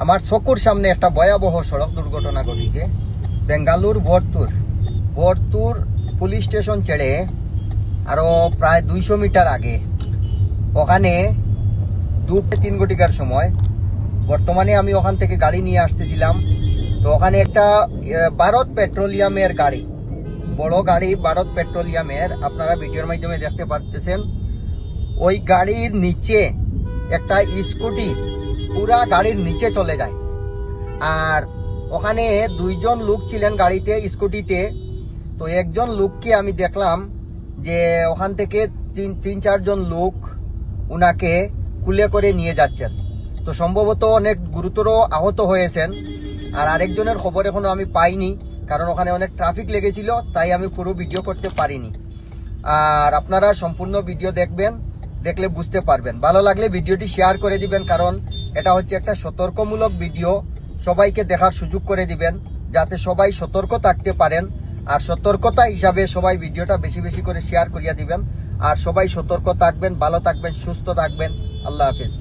আমার চকুর সামনে একটা ভয়াবহ সড়ক দুর্ঘটনা ঘটেছে। বেঙ্গালুর ভরতুর পুলিশ স্টেশন ছেড়ে আরো প্রায় 200 মিটার আগে, ওখানে 2-3 ঘটিকার সময়, বর্তমানে আমি ওখান থেকে গাড়ি নিয়ে আসতেছিলাম। তো ওখানে একটা ভারত পেট্রোলিয়ামের গাড়ি, বড় গাড়ি, ভারত পেট্রোলিয়ামের, আপনারা ভিডিওর মাধ্যমে দেখতে পাচ্ছেন। ওই গাড়ির নিচে একটা স্কুটি পুরা গাড়ির নিচে চলে যায়। আর ওখানে 2জন লোক ছিলেন গাড়িতে, স্কুটিতে। তো একজন লোককে আমি দেখলাম যে ওখান থেকে 3-4 জন লোক উনাকে কুলে করে নিয়ে যাচ্ছেন। তো সম্ভবত অনেক গুরুতর আহত হয়েছেন। আর আরেকজনের খবর এখনো আমি পাইনি, কারণ ওখানে অনেক ট্রাফিক লেগেছিল, তাই আমি পুরো ভিডিও করতে পারিনি। আর আপনারা সম্পূর্ণ ভিডিও দেখবেন, দেখলে বুঝতে পারবেন। ভালো লাগলে ভিডিওটি শেয়ার করে দিবেন, কারণ এটা হচ্ছে একটা সতর্কমূলক ভিডিও। সবাইকে দেখার সুযোগ করে দিবেন, যাতে সবাই সতর্ক থাকতে পারেন। আর সতর্কতা হিসাবে সবাই ভিডিওটা বেশি বেশি করে শেয়ার করিয়া দিবেন। আর সবাই সতর্ক থাকবেন, ভালো থাকবেন, সুস্থ থাকবেন। আল্লাহ হাফিজ।